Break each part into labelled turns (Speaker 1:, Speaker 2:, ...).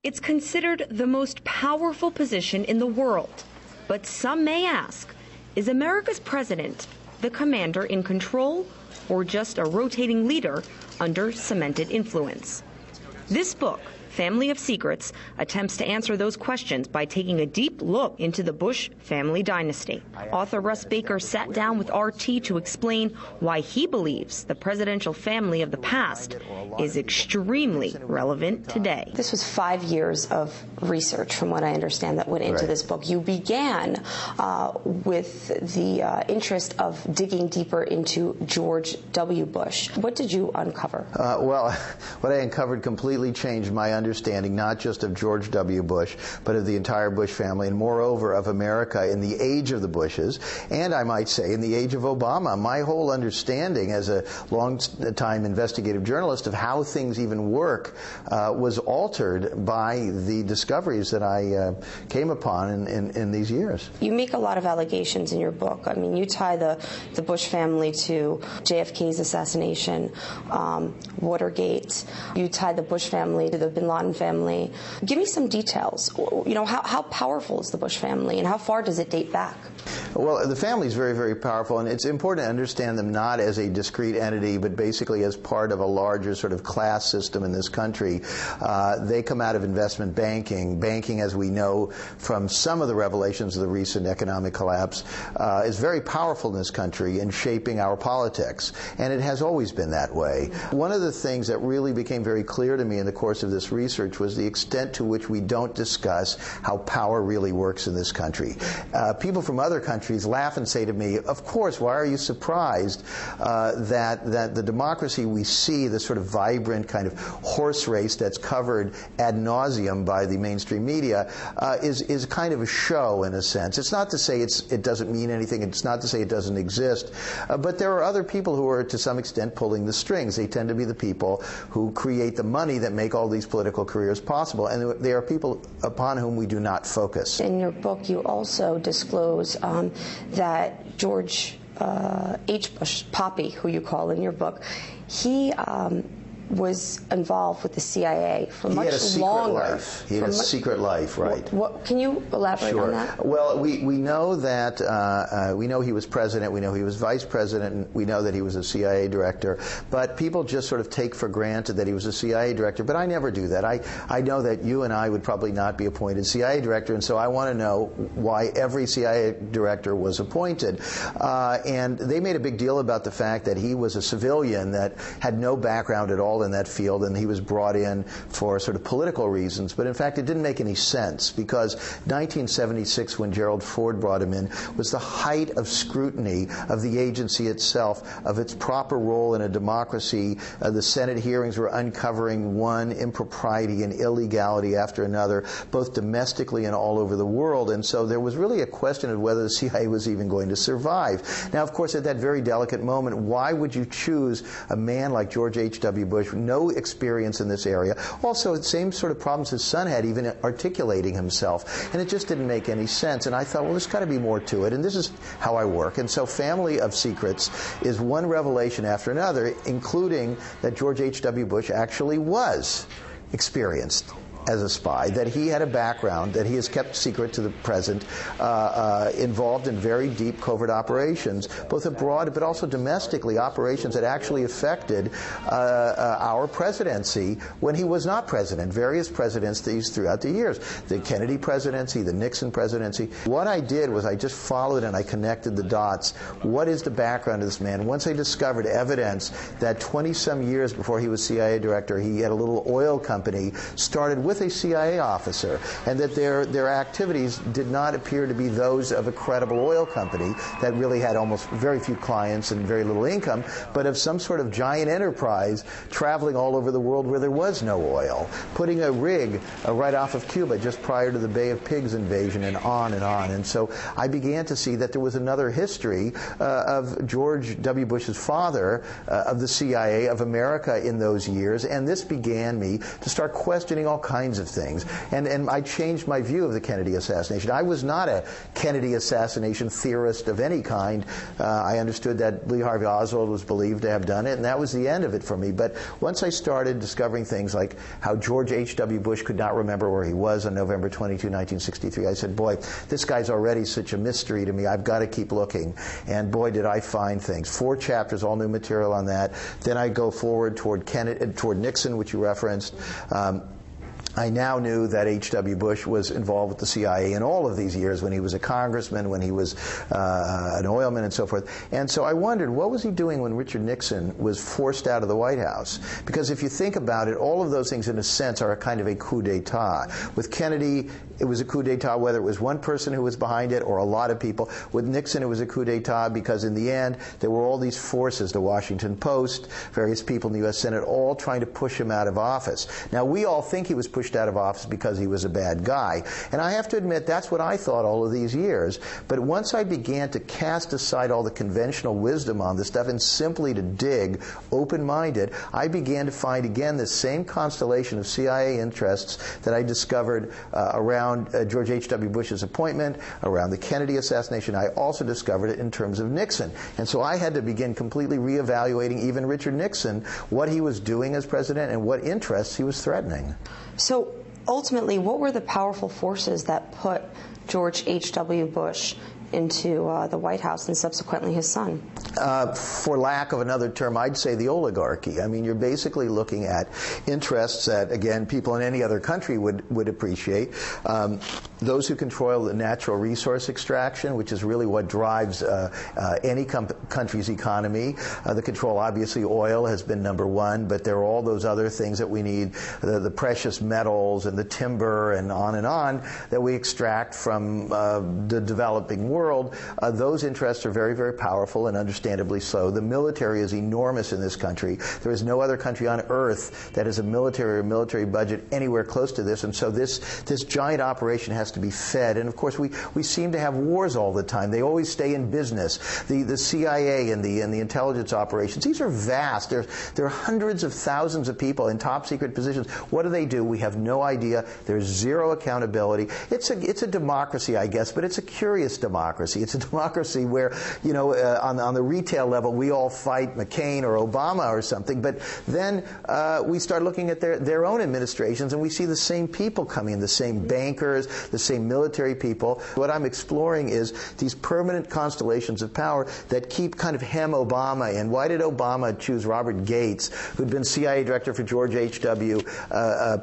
Speaker 1: It's considered the most powerful position in the world. But some may ask, is America's president the commander in control or just a rotating leader under cemented influence? This book, Family of Secrets, attempts to answer those questions by taking a deep look into the Bush family dynasty. Author Russ Baker sat down with RT to explain why he believes the presidential family of the past is extremely relevant today.
Speaker 2: This was 5 years of research, from what I understand, that went into this book. You began with the interest of digging deeper into George W. Bush. What did you uncover?
Speaker 3: Well, what I uncovered completely changed my understanding not just of George W. Bush, but of the entire Bush family, and moreover of America in the age of the Bushes, and I might say in the age of Obama. My whole understanding as a long-time investigative journalist of how things even work was altered by the discoveries that I came upon in these years.
Speaker 2: You make a lot of allegations in your book. I mean, you tie the Bush family to JFK's assassination, Watergate. You tie the Bush family to the Bin Laden family. Give me some details. You know, how powerful is the Bush family, and how far does it date back?
Speaker 3: Well, the family is very, very powerful, and it's important to understand them not as a discrete entity, but basically as part of a larger sort of class system in this country. They come out of investment banking. Banking, as we know from some of the revelations of the recent economic collapse, is very powerful in this country in shaping our politics, and it has always been that way. One of the things that really became very clear to me in the course of this research was the extent to which we don't discuss how power really works in this country. People from other countries laugh and say to me, of course, why are you surprised that the democracy we see, this sort of vibrant kind of horse race that's covered ad nauseum by the mainstream media, is kind of a show in a sense. It's not to say it doesn't mean anything, it's not to say it doesn't exist, but there are other people who are to some extent pulling the strings. They tend to be the people who create the money that make all these political careers possible, and they are people upon whom we do not focus.
Speaker 2: In your book, you also disclose that George H. Bush, Poppy, who you call in your book, he was involved with the CIA for much longer.
Speaker 3: He had a secret life, right.
Speaker 2: Can you elaborate on that?
Speaker 3: Well, we know that, we know he was president, we know he was vice president, and we know that he was a CIA director, but people just sort of take for granted that he was a CIA director, but I never do that. I know that you and I would probably not be appointed CIA director, and so I want to know why every CIA director was appointed. And they made a big deal about the fact that he was a civilian that had no background at all in that field, and he was brought in for sort of political reasons. But in fact, it didn't make any sense, because 1976, when Gerald Ford brought him in, was the height of scrutiny of the agency itself, of its proper role in a democracy. The Senate hearings were uncovering one impropriety and illegality after another, both domestically and all over the world. And so there was really a question of whether the CIA was even going to survive. Now, of course, at that very delicate moment, why would you choose a man like George H.W. Bush, no experience in this area, also the same sort of problems his son had, even articulating himself, and it just didn't make any sense. And I thought, well, there's got to be more to it, and this is how I work. And so Family of Secrets is one revelation after another, including that George H.W. Bush actually was experienced as a spy, that he had a background that he has kept secret to the present, involved in very deep covert operations, both abroad but also domestically, operations that actually affected our presidency when he was not president, various presidencies throughout the years, the Kennedy presidency, the Nixon presidency. What I did was I just followed and I connected the dots. What is the background of this man? Once I discovered evidence that 20-some years before he was CIA director, he had a little oil company started with a CIA officer, and that their activities did not appear to be those of a credible oil company that really had almost very few clients and very little income, but of some sort of giant enterprise traveling all over the world where there was no oil, putting a rig right off of Cuba just prior to the Bay of Pigs invasion, and on and on. And so I began to see that there was another history of George W. Bush's father, of the CIA, of America in those years, and this began me to start questioning all kinds kinds of things. And I changed my view of the Kennedy assassination. I was not a Kennedy assassination theorist of any kind. I understood that Lee Harvey Oswald was believed to have done it, and that was the end of it for me. But once I started discovering things like how George H.W. Bush could not remember where he was on November 22, 1963, I said, boy, this guy's already such a mystery to me. I've got to keep looking. And boy, did I find things. 4 chapters, all new material on that. Then I go forward toward Nixon, which you referenced. I now knew that H.W. Bush was involved with the CIA in all of these years, when he was a congressman, when he was an oilman, and so forth. And so I wondered, what was he doing when Richard Nixon was forced out of the White House? Because if you think about it, all of those things, in a sense, are a kind of a coup d'etat. With Kennedy, it was a coup d'etat whether it was one person who was behind it or a lot of people. With Nixon, it was a coup d'etat because in the end, there were all these forces, the Washington Post, various people in the U.S. Senate, all trying to push him out of office. Now, we all think he was pushed out of office because he was a bad guy. And I have to admit, that's what I thought all of these years. But once I began to cast aside all the conventional wisdom on this stuff and simply to dig open-minded, I began to find again the same constellation of CIA interests that I discovered around George H.W. Bush's appointment, around the Kennedy assassination. I also discovered it in terms of Nixon. And so I had to begin completely reevaluating even Richard Nixon, what he was doing as president and what interests he was threatening.
Speaker 2: So ultimately, what were the powerful forces that put George H.W. Bush into the White House and subsequently his son?
Speaker 3: For lack of another term, I'd say the oligarchy. I mean, you're basically looking at interests that, again, people in any other country would appreciate. Those who control the natural resource extraction, which is really what drives any country's economy. The control, obviously, oil has been number one, but there are all those other things that we need, the precious metals and the timber and on, that we extract from the developing world. Those interests are very, very powerful and understandably so. The military is enormous in this country. There is no other country on earth that has a military budget anywhere close to this, and so this giant operation has to be fed. And of course, we seem to have wars all the time. They always stay in business. The CIA and the intelligence operations, these are vast. There are hundreds of thousands of people in top secret positions. What do? We have no idea. There's zero accountability. It's a democracy, I guess, but it's a curious democracy. It's a democracy where, you know, on the retail level, we all fight McCain or Obama or something, but then we start looking at their own administrations, and we see the same people coming in, the same bankers, the same military people. What I'm exploring is these permanent constellations of power that keep kind of hem Obama in. Why did Obama choose Robert Gates, who'd been CIA director for George H.W.,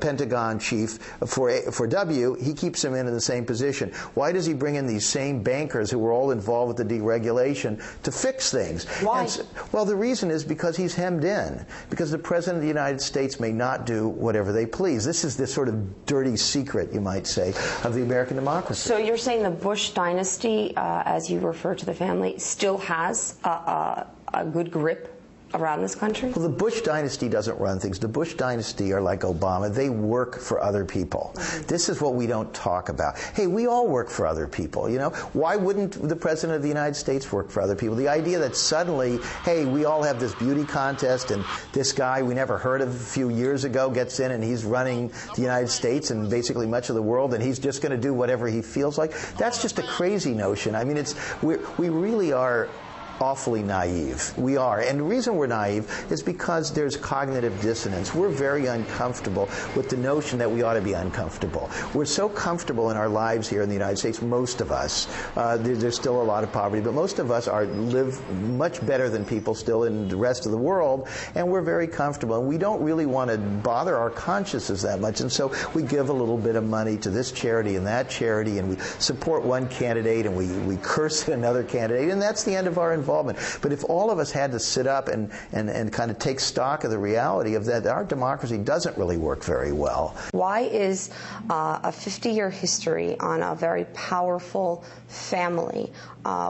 Speaker 3: Pentagon chief for W? He keeps him in the same position. Why does he bring in these same bankers who were all involved with the deregulation to fix things?
Speaker 2: Why?
Speaker 3: Well, the reason is because he's hemmed in. Because the President of the United States may not do whatever they please. This is this sort of dirty secret, you might say, of the American democracy.
Speaker 2: So you're saying the Bush dynasty, as you refer to the family, still has a good grip around this country?
Speaker 3: Well, the Bush dynasty doesn't run things. The Bush dynasty are like Obama. They work for other people. Mm-hmm. This is what we don't talk about. Hey, we all work for other people, you know? Why wouldn't the President of the United States work for other people? The idea that suddenly, hey, we all have this beauty contest and this guy we never heard of a few years ago gets in and he's running the United States and basically much of the world, and he's just going to do whatever he feels like. That's just a crazy notion. I mean, we really are awfully naive. We are. And the reason we're naive is because there's cognitive dissonance. We're very uncomfortable with the notion that we ought to be uncomfortable. We're so comfortable in our lives here in the United States, most of us. There's still a lot of poverty, but most of us live much better than people still in the rest of the world, and we're very comfortable. And we don't really want to bother our consciences that much, and so we give a little bit of money to this charity and that charity, and we support one candidate, and we curse another candidate, and that's the end of our involvement. But if all of us had to sit up and kind of take stock of the reality of that, our democracy doesn't really work very well.
Speaker 2: Why is a 50-year history on a very powerful family,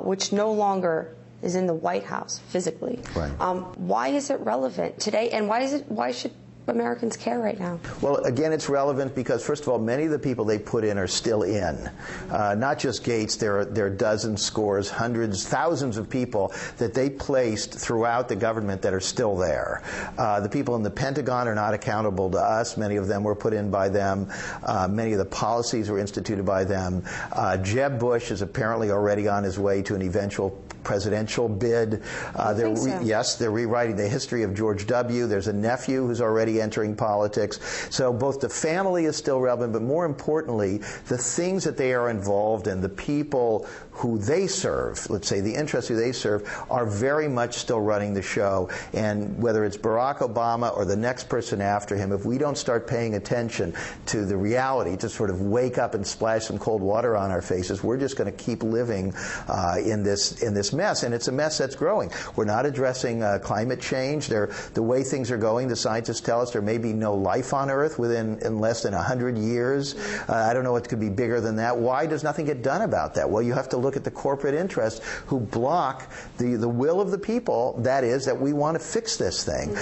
Speaker 2: which no longer is in the White House physically,
Speaker 3: right.
Speaker 2: Why is it relevant today, and why should Americans care right now?
Speaker 3: Well, again, it's relevant because, first of all, many of the people they put in are still in. Not just Gates, there are dozens, scores, hundreds, thousands of people that they placed throughout the government that are still there. The people in the Pentagon are not accountable to us. Many of them were put in by them. Many of the policies were instituted by them. Jeb Bush is apparently already on his way to an eventual presidential bid. Yes, they're rewriting the history of George W. There's a nephew who's already entering politics. So both the family is still relevant, but more importantly, the things that they are involved in, the people who they serve, let's say the interests who they serve, are very much still running the show. And whether it's Barack Obama or the next person after him, if we don't start paying attention to the reality, to sort of wake up and splash some cold water on our faces, we're just going to keep living in this mess. And it's a mess that's growing. We're not addressing climate change. The way things are going, the scientists tell us there may be no life on Earth in less than 100 years. I don't know what could be bigger than that. Why does nothing get done about that? Well, you have to look at the corporate interests who block the will of the people, that is, that we want to fix this thing.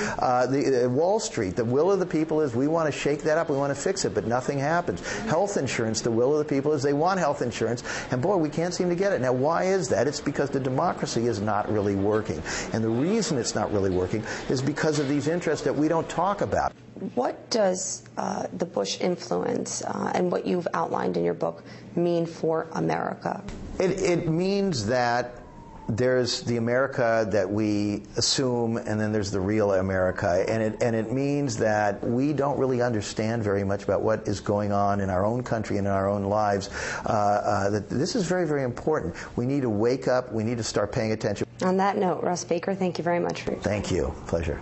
Speaker 3: Wall Street, the will of the people is we want to shake that up, we want to fix it, but nothing happens. Health insurance, the will of the people is they want health insurance, and boy, we can't seem to get it. Now, why is that? It's because the democracy is not really working. And the reason it's not really working is because of these interests that we don't talk about.
Speaker 2: What does the Bush influence and what you've outlined in your book mean for America?
Speaker 3: It means that there's the America that we assume, and then there's the real America, and it means that we don't really understand very much about what is going on in our own country and in our own lives. That this is very, very important. We need to wake up. We need to start paying attention.
Speaker 2: On that note, Russ Baker, thank you very much for your time.
Speaker 3: Thank you. Pleasure.